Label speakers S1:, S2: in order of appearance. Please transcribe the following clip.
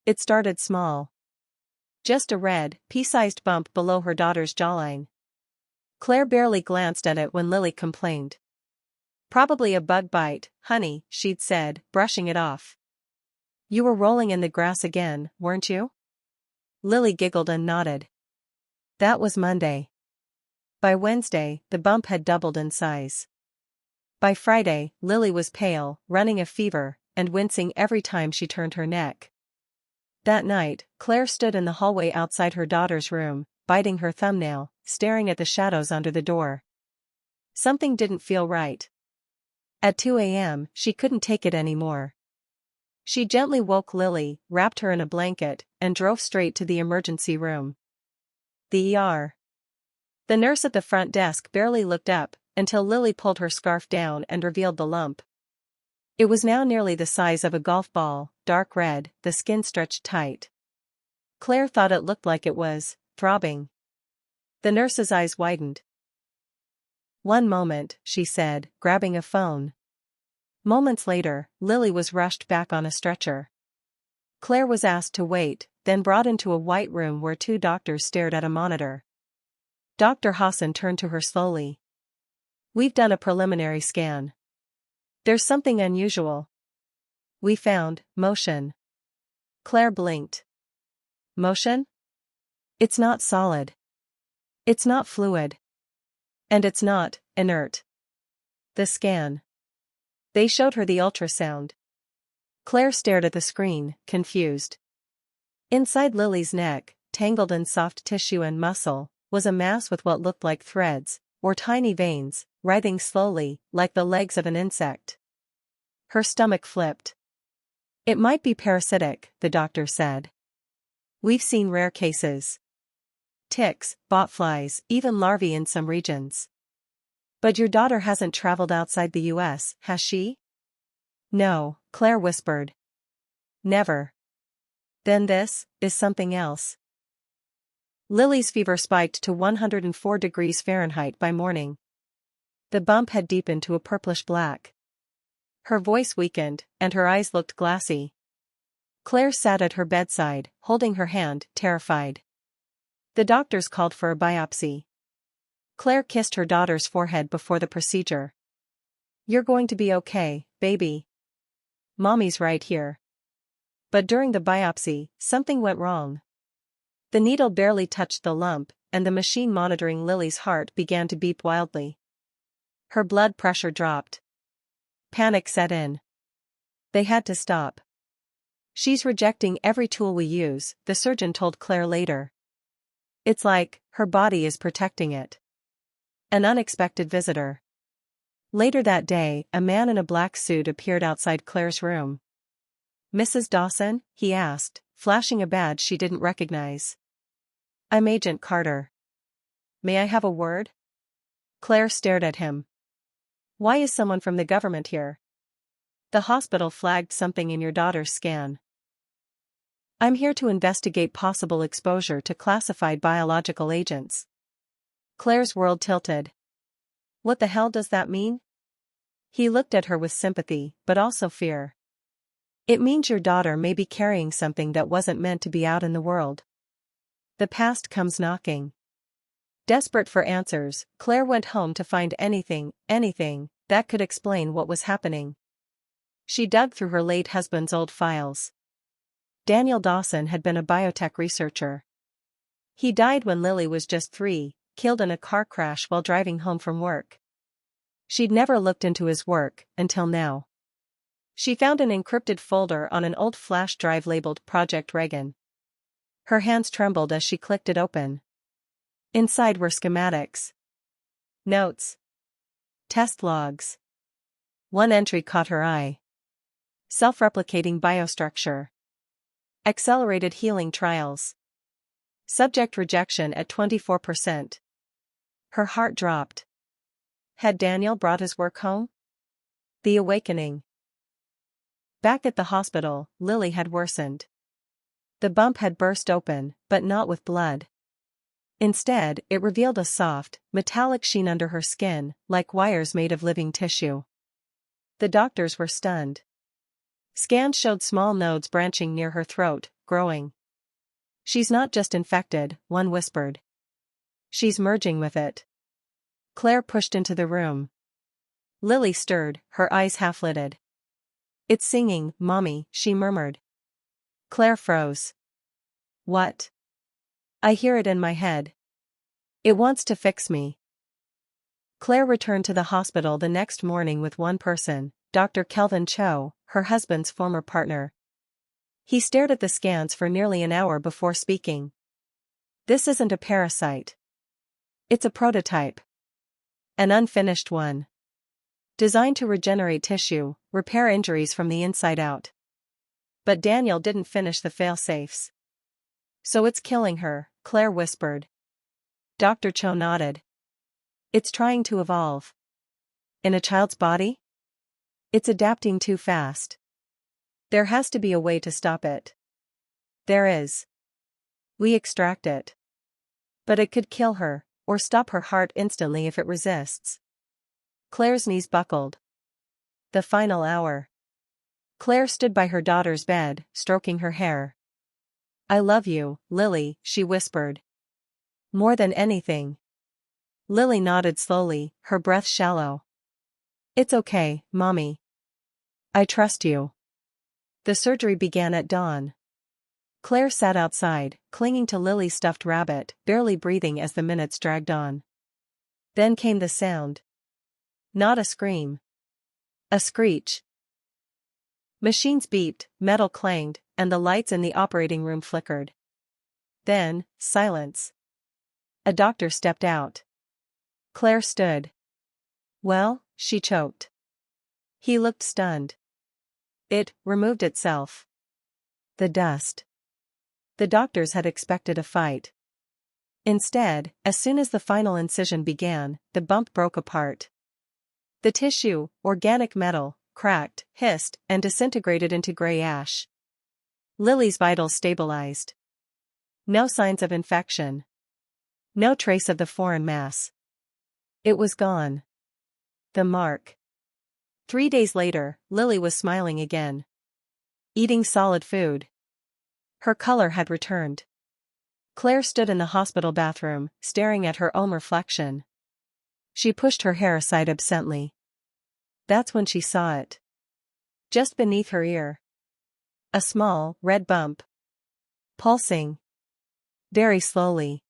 S1: It started small. Just a red, pea-sized bump below her daughter's jawline. Claire barely glanced at it when Lily complained. "Probably a bug bite, honey," she'd said, brushing it off. "You were rolling in the grass again, weren't you?" Lily giggled and nodded. That was Monday. By Wednesday, the bump had doubled in size. By Friday, Lily was pale, running a fever, and wincing every time she turned her neck. That night, Claire stood in the hallway outside her daughter's room, biting her thumbnail, staring at the shadows under the door. Something didn't feel right. At 2 a.m., she couldn't take it anymore. She gently woke Lily, wrapped her in a blanket, and drove straight to the emergency room. The ER. The nurse at the front desk barely looked up, until Lily pulled her scarf down and revealed the lump. It was now nearly the size of a golf ball, dark red, the skin stretched tight. Claire thought it looked like it was throbbing. The nurse's eyes widened. "One moment," she said, grabbing a phone. Moments later, Lily was rushed back on a stretcher. Claire was asked to wait, then brought into a white room where two doctors stared at a monitor. Dr. Hassan turned to her slowly. "We've done a preliminary scan. There's something unusual. We found motion." Claire blinked. "Motion? It's not solid. It's not fluid. And it's not inert." The scan. They showed her the ultrasound. Claire stared at the screen, confused. Inside Lily's neck, tangled in soft tissue and muscle, was a mass with what looked like threads, or tiny veins, writhing slowly, like the legs of an insect. Her stomach flipped. "It might be parasitic," the doctor said. "We've seen rare cases. Ticks, botflies, even larvae in some regions. But your daughter hasn't traveled outside the US, has she?" "No," Claire whispered. "Never." "Then this is something else." Lily's fever spiked to 104 degrees Fahrenheit by morning. The bump had deepened to a purplish black. Her voice weakened, and her eyes looked glassy. Claire sat at her bedside, holding her hand, terrified. The doctors called for a biopsy. Claire kissed her daughter's forehead before the procedure. "You're going to be okay, baby. Mommy's right here." But during the biopsy, something went wrong. The needle barely touched the lump, and the machine monitoring Lily's heart began to beat wildly. Her blood pressure dropped. Panic set in. They had to stop. "She's rejecting every tool we use," the surgeon told Claire later. "It's like her body is protecting it." An unexpected visitor. Later that day, a man in a black suit appeared outside Claire's room. "Mrs. Dawson?" he asked, flashing a badge she didn't recognize. "I'm Agent Carter. May I have a word?" Claire stared at him. "Why is someone from the government here?" "The hospital flagged something in your daughter's scan." "I'm here to investigate possible exposure to classified biological agents." Claire's world tilted. "What the hell does that mean?" He looked at her with sympathy, but also fear. "It means your daughter may be carrying something that wasn't meant to be out in the world. The past comes knocking." Desperate for answers, Claire went home to find anything, that could explain what was happening. She dug through her late husband's old files. Daniel Dawson had been a biotech researcher. He died when Lily was just 3, killed in a car crash while driving home from work. She'd never looked into his work, until now. She found an encrypted folder on an old flash drive labeled Project Reagan. Her hands trembled as she clicked it open. Inside were schematics, notes, test logs. One entry caught her eye. Self-replicating biostructure. Accelerated healing trials. Subject rejection at 24%. Her heart dropped. Had Daniel brought his work home? The awakening. Back at the hospital, Lily had worsened. The bump had burst open, but not with blood. Instead, it revealed a soft, metallic sheen under her skin, like wires made of living tissue. The doctors were stunned. Scans showed small nodes branching near her throat, growing. She's not just infected, one whispered. She's merging with it. Claire pushed into the room. Lily stirred, her eyes half-lidded. It's singing, Mommy, she murmured. Claire froze. What? I hear it in my head. It wants to fix me. Claire returned to the hospital the next morning with one person, Dr. Kelvin Cho, her husband's former partner. He stared at the scans for nearly an hour before speaking. This isn't a parasite. It's a prototype. An unfinished one. Designed to regenerate tissue, repair injuries from the inside out. But Daniel didn't finish the fail-safes. So it's killing her, Claire whispered. Dr. Cho nodded. It's trying to evolve. In a child's body? It's adapting too fast. There has to be a way to stop it. There is. We extract it. But it could kill her, or stop her heart instantly if it resists. Claire's knees buckled. The final hour. Claire stood by her daughter's bed, stroking her hair. I love you, Lily, she whispered. More than anything. Lily nodded slowly, her breath shallow. It's okay, Mommy. I trust you. The surgery began at dawn. Claire sat outside, clinging to Lily's stuffed rabbit, barely breathing as the minutes dragged on. Then came the sound. Not a scream. A screech. Machines beeped, metal clanged, and the lights in the operating room flickered. Then, silence. A doctor stepped out. Claire stood. Well, she choked. He looked stunned. It removed itself. The dust. The doctors had expected a fight. Instead, as soon as the final incision began, the bump broke apart. The tissue, organic metal, cracked, hissed, and disintegrated into gray ash. Lily's vitals stabilized. No signs of infection. No trace of the foreign mass. It was gone. The mark. 3 days later, Lily was smiling again. Eating solid food. Her color had returned. Claire stood in the hospital bathroom, staring at her own reflection. She pushed her hair aside absently. That's when she saw it. Just beneath her ear. A small, red bump. Pulsing. Very slowly.